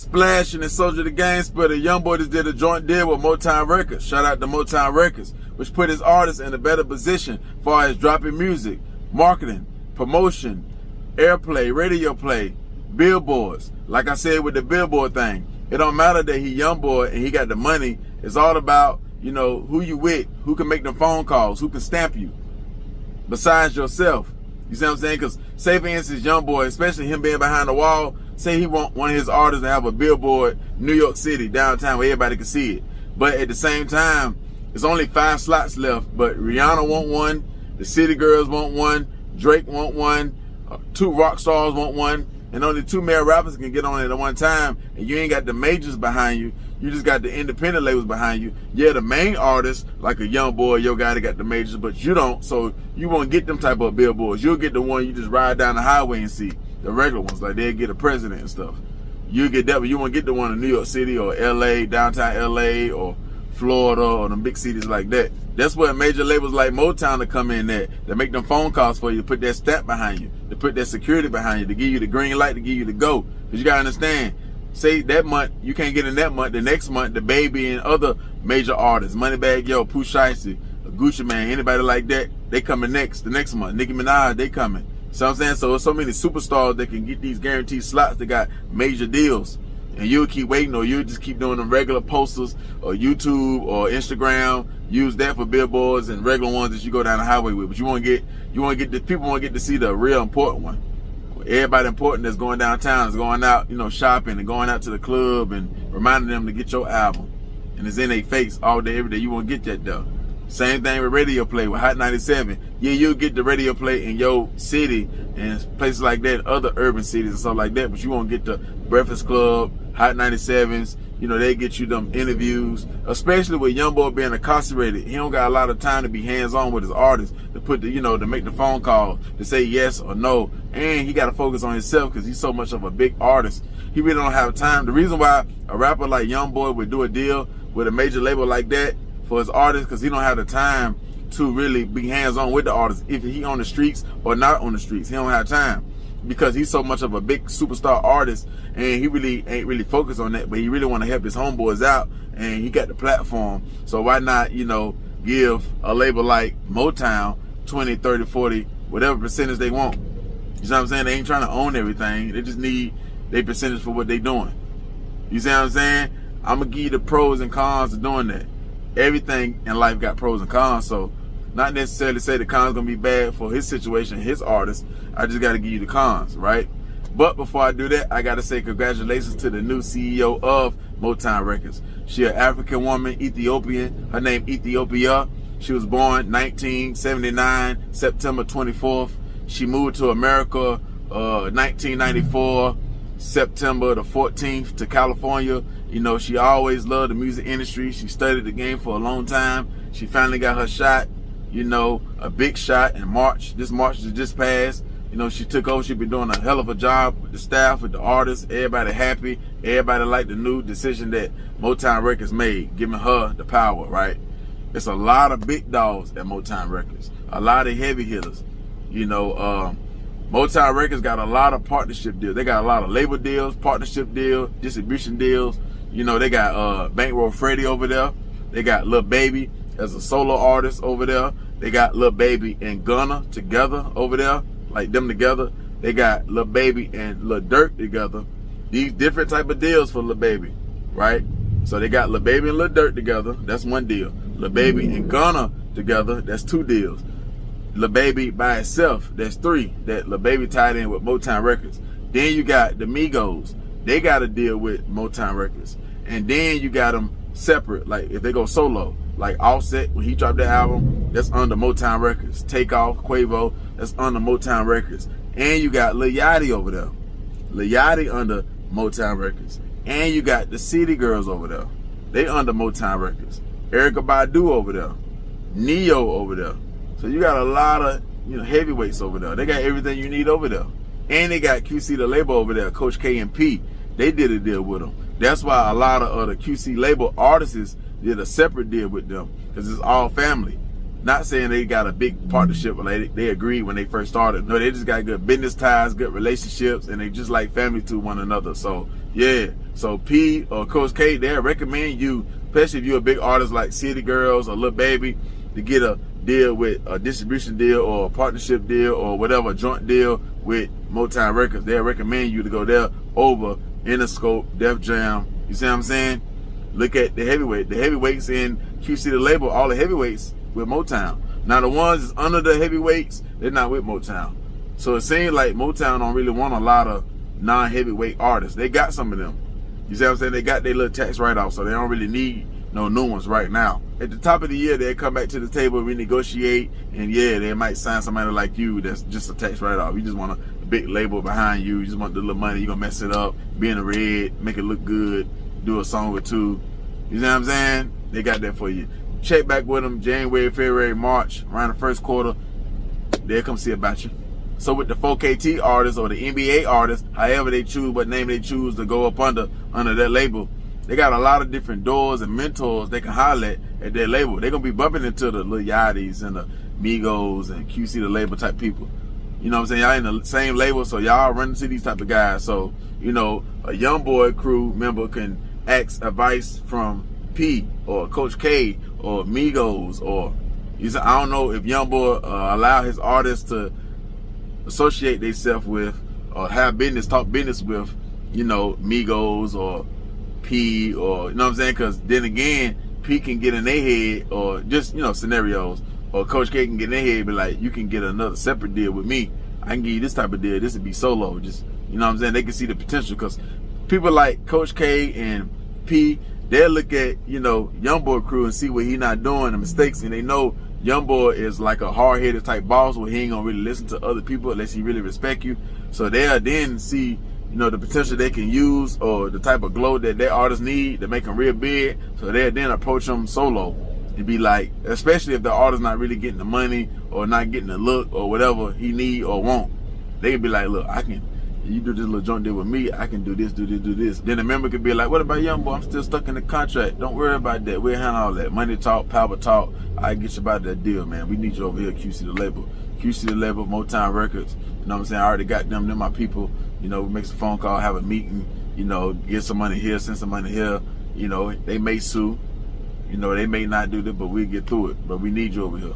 Splashing and Soldier the Game Splitter, YoungBoy just did a joint deal with Motown Records. Shout out to Motown Records, which put his artists in a better position as far as dropping music, marketing, promotion, airplay, radio play, billboards. Like I said with the billboard thing, it don't matter that he YoungBoy and he got the money. It's all about, you know, who you with, who can make them phone calls, who can stamp you, besides yourself. You see what I'm saying? Because say for instance, YoungBoy, especially him being behind the wall, say he want one of his artists to have a billboard, New York City, downtown, where everybody can see it. But at the same time, there's only 5 slots left. But Rihanna want one, the City Girls want one, Drake want one, 2 rock stars want one, and only 2 male rappers can get on it at one time. And you ain't got the majors behind you. You just got the independent labels behind you. Yeah, the main artist, like a YoungBoy, your guy that got the majors, but you don't. So you won't get them type of billboards. You'll get the one you just ride down the highway and see. The regular ones, like they'll get a president and stuff. You get that, but you won't get the one in New York City or LA, downtown LA or Florida or them big cities like that. That's where major labels like Motown to come in there. They make them phone calls for you, to put that stamp behind you, to put that security behind you, to give you the green light, to give you the go. Because you gotta understand, say that month, you can't get in that month, the next month, the Baby and other major artists, Moneybagg Yo, Pooh Shiesty, Gucci Man, anybody like that, they coming next, the next month. Nicki Minaj, they coming. So I'm saying, so there's so many superstars that can get these guaranteed slots that got major deals. And you'll keep waiting, or you'll just keep doing them regular posters or YouTube or Instagram. Use that for billboards and regular ones that you go down the highway with. But you want to get the people want to get to see the real important one. Everybody important that's going downtown is going out, you know, shopping and going out to the club and reminding them to get your album. And it's in their face all day, every day. You won't get that though. Same thing with radio play with Hot 97. Yeah, you'll get the radio play in your city and places like that, other urban cities and stuff like that, but you won't get the Breakfast Club, Hot 97s. You know, they get you them interviews, especially with YoungBoy being incarcerated. He don't got a lot of time to be hands-on with his artists, to put the, you know, to make the phone call, to say yes or no. And he got to focus on himself because he's so much of a big artist. He really don't have time. The reason why a rapper like YoungBoy would do a deal with a major label like that for his artists, because he don't have the time to really be hands-on with the artist. If he on the streets or not on the streets, he don't have time because he's so much of a big superstar artist, and he really ain't really focused on that, but he really want to help his homeboys out, and he got the platform. So why not, you know, give a label like Motown 20, 30, 40, whatever percentage they want. You know what I'm saying? They ain't trying to own everything. They just need their percentage for what they doing. You see what I'm saying? I'm going to give you the pros and cons of doing that. Everything in life got pros and cons, so not necessarily say the cons gonna be bad for his situation, his artist. I just gotta give you the cons, right? But before I do that, I gotta say congratulations to the new CEO of Motown Records. She an African woman, Ethiopian. Her name Ethiopia. She was born 1979, September 24th. She moved to America 1994, September the 14th to California. You know, she always loved the music industry. She studied the game for a long time. She finally got her shot, you know, a big shot in March. This March just passed. You know, she took over. She's been doing a hell of a job with the staff, with the artists. Everybody happy. Everybody liked the new decision that Motown Records made, giving her the power, right? It's a lot of big dogs at Motown Records. A lot of heavy hitters. You know, Motown Records got a lot of partnership deals. They got a lot of label deals, partnership deals, distribution deals. You know, they got Bankroll Freddie over there. They got Lil Baby as a solo artist over there. They got Lil Baby and Gunna together over there, like them together. They got Lil Baby and Lil Durk together. These different type of deals for Lil Baby, right? So they got Lil Baby and Lil Durk together. That's one deal. Lil Baby and Gunna together. That's 2 deals. Lil Baby by itself, that's 3 that Lil Baby tied in with Motown Records. Then you got the Migos. They got a deal with Motown Records. And then you got them separate, like if they go solo, like Offset, when he dropped that album, that's under Motown Records. Takeoff, Quavo, that's under Motown Records. And you got Lil Yachty over there. Lil Yachty under Motown Records. And you got the City Girls over there. They under Motown Records. Erykah Badu over there. Neo over there. So you got a lot of, you know, heavyweights over there. They got everything you need over there. And they got QC the label over there, Coach K and P. They did a deal with them. That's why a lot of other QC label artists did a separate deal with them, because it's all family. Not saying they got a big partnership, like they agreed when they first started. No, they just got good business ties, good relationships, and they just like family to one another. So yeah, So P or Coach K, they'll recommend you, especially if you're a big artist like City Girls or Lil Baby, to get a deal with a distribution deal or a partnership deal or whatever, joint deal with Motown Records. They'll recommend you to go there over Interscope, Def Jam. You see what I'm saying? Look at the heavyweight. The heavyweights in QC the label, all the heavyweights with Motown. Now the ones that's under the heavyweights, they're not with Motown. So it seems like Motown don't really want a lot of non-heavyweight artists. They got some of them. You see what I'm saying? They got their little tax write-off, so they don't really need no new ones right now. At the top of the year, they'll come back to the table, renegotiate, and yeah, they might sign somebody like you that's just a tax write-off. You just want a big label behind you. You just want the little money. You're going to mess it up, be in the red, make it look good, do a song or two. You see what I'm saying? They got that for you. Check back with them January, February, March, around the first quarter. They'll come see about you. So with the 4KT artists or the NBA artists, however they choose, what name they choose to go up under that label, they got a lot of different doors and mentors they can holler at their label. They're going to be bumping into the Lil Yachty's and the Migos and QC the label type people. You know what I'm saying? Y'all in the same label, so y'all run into these type of guys. So, you know, a YoungBoy crew member can ask advice from P or Coach K or Migos, or I don't know if YoungBoy allow his artists to associate themselves with or have business, talk business with, you know, Migos or P, or, you know what I'm saying? Because then again, P can get in their head, or just, you know, scenarios, or Coach K can get in their head and be like, you can get another separate deal with me. I can give you this type of deal. This would be solo. Just, you know what I'm saying? They can see the potential, because people like Coach K and P, they'll look at, you know, YoungBoy crew and see what he not doing, the mistakes, and they know YoungBoy is like a hard-headed type boss where he ain't gonna really listen to other people unless he really respect you. So they'll then see, you know, the potential they can use or the type of glow that their artists need to make them real big. So they'll then approach them solo and be like, especially if the artist not really getting the money or not getting the look or whatever he need or want, they can be like, look, you do this little joint deal with me, I can do this, do this. Then the member could be like, what about YoungBoy? I'm still stuck in the contract. Don't worry about that. We'll handle all that. Money talk, power talk. I get you about that deal, man. We need you over here, QC the label. QC the label, Motown Records. You know what I'm saying? I already got them. They're my people. You know, we make a phone call, have a meeting, you know, get some money here, send some money here. You know, they may sue. You know, they may not do that, but we'll get through it. But we need you over here.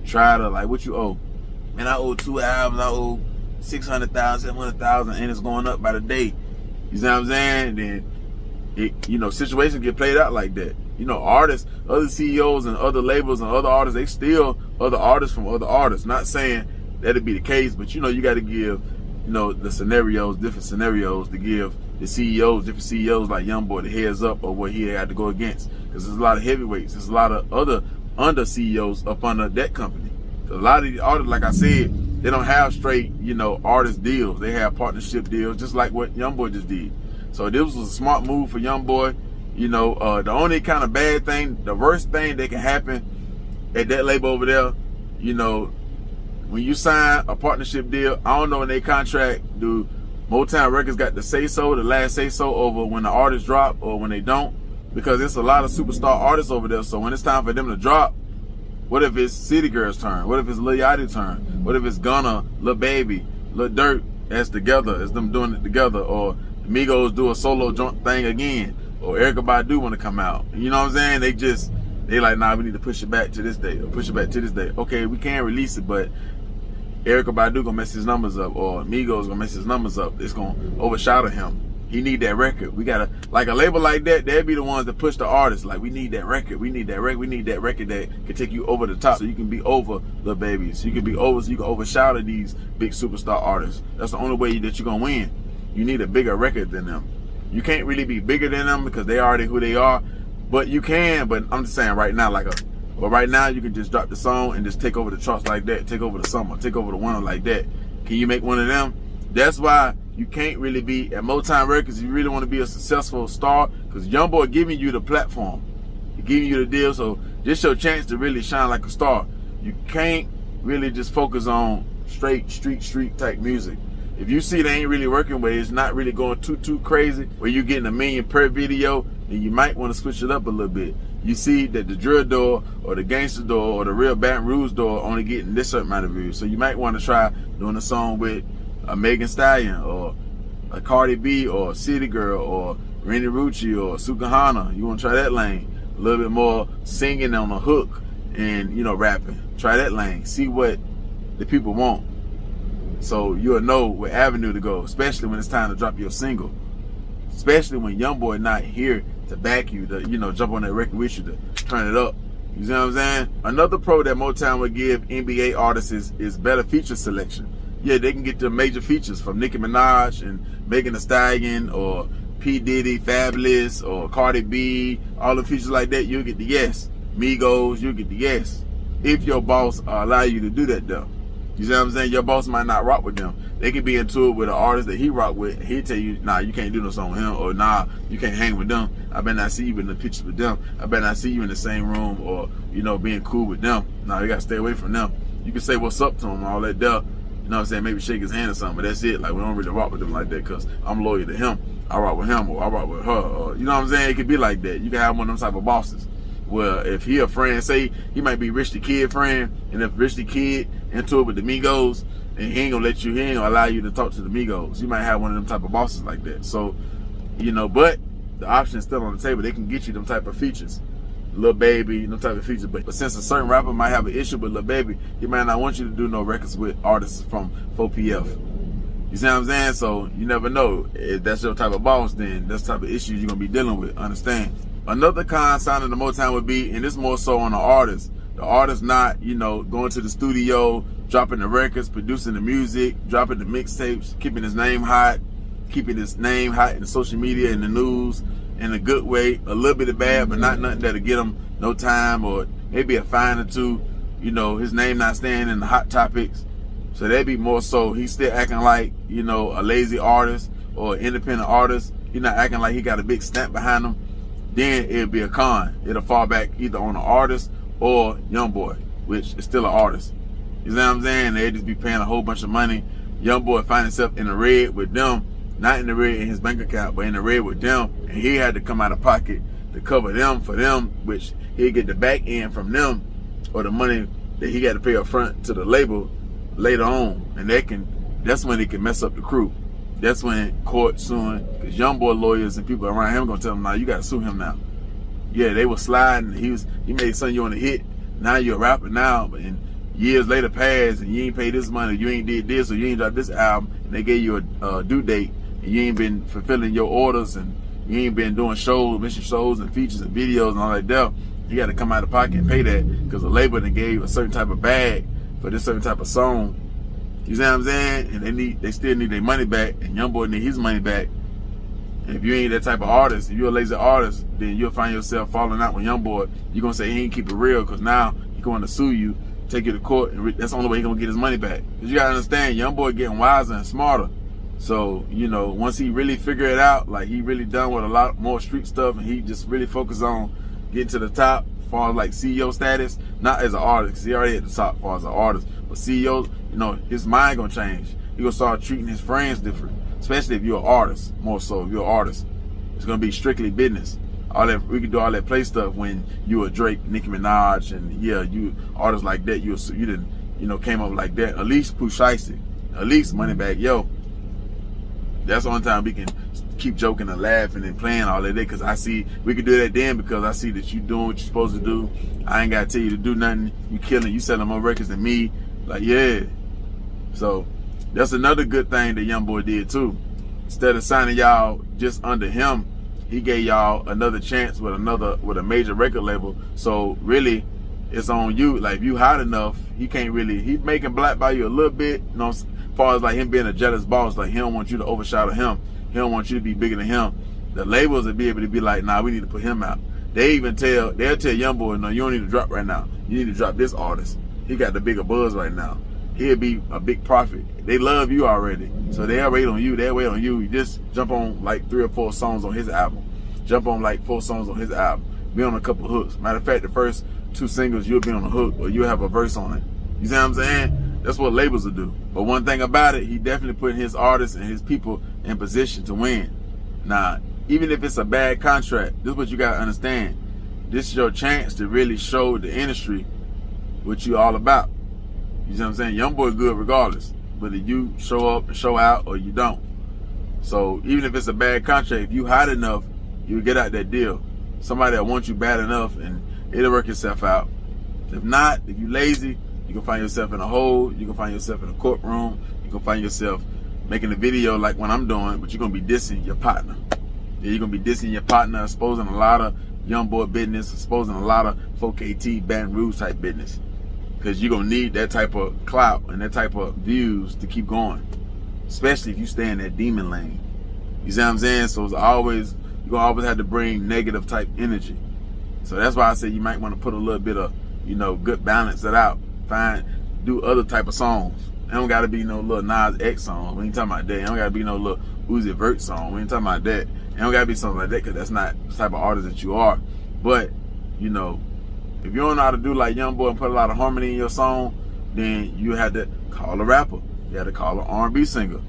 Try to, like, what you owe? Man, I owe 2 albums. I owe 600,000, 700,000, and it's going up by the day. You see what I'm saying? Then, you know, situations get played out like that. You know, artists, other CEOs and other labels and other artists, they steal other artists from other artists. Not saying that'd be the case, but, you know, you got to give, you know, the scenarios, different scenarios, to give the CEOs, different CEOs like YoungBoy the heads up of what he had to go against. Because there's a lot of heavyweights. There's a lot of other under CEOs up under that company. A lot of these artists, like I said, they don't have straight, you know, artist deals. They have partnership deals, just like what YoungBoy just did. So this was a smart move for YoungBoy. You know, the only kind of bad thing, the worst thing that can happen at that label over there, you know, when you sign a partnership deal, I don't know in their contract, do Motown Records got the say-so, the last say-so over when the artists drop or when they don't? Because there's a lot of superstar artists over there, so when it's time for them to drop, what if it's City Girls' turn? What if it's Lil Yachty's turn? What if it's Gunna, Lil Baby, Lil Durk as together, as them doing it together? Or Migos do a solo joint thing again? Or Erykah Badu want to come out? You know what I'm saying? They like, nah, we need to push it back to this day or push it back to this day. Okay, we can't release it, but Erykah Badu gonna mess his numbers up, or Migos gonna mess his numbers up. It's gonna overshadow him. He need that record. We gotta, like a label like that, they'd be the ones that push the artists. Like, we need that record. We need that record. We need that record that can take you over the top, so you can be over the babies. You can be over, so you can overshadow these big superstar artists. That's the only way that you're gonna win. You need a bigger record than them. You can't really be bigger than them because they already who they are. But you can. But I'm just saying right now, but right now you can just drop the song and just take over the charts like that. Take over the summer. Take over the winter like that. Can you make one of them? That's why you can't really be at Motown Records if you really want to be a successful star, because YoungBoy giving you the platform, giving you the deal, so this your chance to really shine like a star. You can't really just focus on straight street type music. If you see they ain't really working, where it's not really going too crazy, where you're getting $1 million per video, then you might want to switch it up a little bit. You see that the drill door or the gangster door or the real Baton Rouge door only getting this certain amount of views. So you might want to try doing a song with a Megan Stallion or a Cardi B or a City Girl or Rennie Rucci or Sukahana. You want to try that lane. A little bit more singing on the hook and, rapping. Try that lane. See what the people want. So you'll know what avenue to go, especially when it's time to drop your single. Especially when YoungBoy not here to back you, to, jump on that record with you, to turn it up. You see what I'm saying? Another pro that Motown would give NBA artists is better feature selection. Yeah, they can get the major features from Nicki Minaj and Megan Thee Stallion or P. Diddy, Fabulous, or Cardi B, all the features like that, you'll get the yes. Migos, you'll get the yes. If your boss allow you to do that though. You see what I'm saying? Your boss might not rock with them. They could be into it with an artist that he rock with. He'll tell you, nah, you can't do no song with him, or nah, you can't hang with them. I better not see you in the pictures with them. I better not see you in the same room or, being cool with them. Nah, you gotta stay away from them. You can say what's up to them, all that duh. You know what I'm saying? Maybe shake his hand or something, but that's it. Like, we don't really rock with them like that because I'm loyal to him. I rock with him, or I rock with her, or, you know what I'm saying? It could be like that. You can have one of them type of bosses. Well, if he a friend, say he might be Rich the Kid friend, and if Rich the Kid into it with the Migos, and he ain't gonna allow you to talk to the Migos. You might have one of them type of bosses like that. So, but the option is still on the table. They can get you them type of features. Lil Baby, them type of features. But since a certain rapper might have an issue with Lil Baby, he might not want you to do no records with artists from 4PF. You see what I'm saying? So you never know. If that's your type of boss, then that's the type of issues you're gonna be dealing with. Understand? Another con sign of the Motown would be, and this more so on the artist. The artist not, going to the studio, dropping the records, producing the music, dropping the mixtapes, keeping his name hot in the social media and the news in a good way. A little bit of bad, but not nothing that'll get him no time or maybe a fine or two. His name not staying in the hot topics. So that'd be more so he's still acting like, a lazy artist or independent artist. He's not acting like he got a big stamp behind him. Then it'll be a con. It'll fall back either on the artist or YoungBoy, which is still an artist. You know what I'm saying? They just be paying a whole bunch of money. YoungBoy find himself in the red with them, not in the red in his bank account, but in the red with them, and he had to come out of pocket to cover them for them, which he'd get the back end from them, or the money that he got to pay up front to the label later on, and that's when he can mess up the crew. That's when court suing, because YoungBoy lawyers and people around him gonna tell him, nah, you gotta sue him now. Yeah, they were sliding. He made something you on a hit. Now you're a rapper now, but years later passed and you ain't paid this money, you ain't did this, or you ain't dropped this album, and they gave you a due date, and you ain't been fulfilling your orders, and you ain't been doing mission shows and features and videos and all that stuff. You got to come out of pocket and pay that because the label then gave a certain type of bag for this certain type of song. You see what I'm saying? And they still need their money back, and YoungBoy need his money back. And if you ain't that type of artist, if you're a lazy artist, then you'll find yourself falling out with YoungBoy. You're going to say he ain't keep it real because now he's going to sue you, take you to court, and that's the only way he's going to get his money back. Because you got to understand, YoungBoy getting wiser and smarter. So, once he really figure it out, like he really done with a lot more street stuff, and he just really focus on getting to the top as far as like CEO status, not as an artist, because he already at the top as far as an artist, but CEO, his mind going to change. He going to start treating his friends different. Especially if you're an artist, more so if you're an artist. It's gonna be strictly business. We can do all that play stuff when you a Drake, Nicki Minaj, and yeah, you artists like that, you didn't, came up like that. At least Pooh Shiesty, at least Moneybagg Yo. That's the only time we can keep joking and laughing and playing all that day, because we can do that then because I see that you doing what you're supposed to do. I ain't gotta tell you to do nothing. You killing, you selling more records than me. Like, yeah. So that's another good thing that YoungBoy did too. Instead of signing y'all just under him, he gave y'all another chance with a major record label. So really, it's on you. Like, if you hot enough, he's making black by you a little bit, as far as like him being a jealous boss. Like, he don't want you to overshadow him. He don't want you to be bigger than him. The labels will be able to be like, nah, we need to put him out. They'll tell YoungBoy, no, you don't need to drop right now. You need to drop this artist. He got the bigger buzz right now. He'll be a big profit. They love you already, so they'll wait on you. They'll wait on you. You just jump on like 3 or 4 songs on his album. Jump on like 4 songs on his album. Be on a couple hooks. Matter of fact, the first 2 singles you'll be on a hook, or you'll have a verse on it. You see what I'm saying? That's what labels will do. But one thing about it, he definitely put his artists and his people in position to win. Now, even if it's a bad contract, this is what you gotta understand. This is your chance to really show the industry what you all about. You see what I'm saying? YoungBoy good regardless, whether you show up and show out or you don't. So even if it's a bad contract, if you hot enough, you'll get out that deal. Somebody that wants you bad enough, and it'll work itself out. If not, if you're lazy, you can find yourself in a hole, you can find yourself in a courtroom, you can find yourself making a video like what I'm doing, but you're going to be dissing your partner. Yeah, you're going to be dissing your partner, exposing a lot of YoungBoy business, exposing a lot of 4KT, Baton Rouge type business. Because you're going to need that type of clout and that type of views to keep going. Especially if you stay in that demon lane. You see what I'm saying? So it's always, you're going to always have to bring negative type energy. So that's why I say you might want to put a little bit of, you know, good balance it out. Do other type of songs. It don't got to be no little Nas X song. We ain't talking about that. It don't got to be no little Uzi Vert song. We ain't talking about that. It don't got to be something like that, because that's not the type of artist that you are. But, you know, if you don't know how to do like YoungBoy and put a lot of harmony in your song, then you had to call a rapper. You had to call an R&B singer.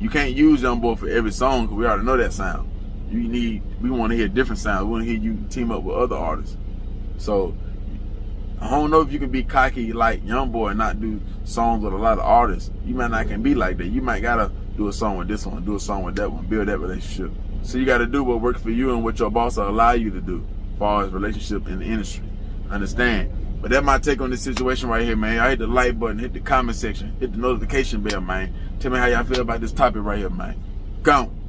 You can't use YoungBoy for every song, because we already know that sound. We want to hear different sounds. We want to hear you team up with other artists. So I don't know if you can be cocky like YoungBoy and not do songs with a lot of artists. You might not can be like that. You might gotta do a song with this one, do a song with that one, build that relationship. So you gotta do what works for you and what your boss will allow you to do as far as relationship in the industry. Understand? But that's my take on this situation right here, man. I hit the like button, hit the comment section, hit the notification bell, man. Tell me how y'all feel about this topic right here, man. Go on.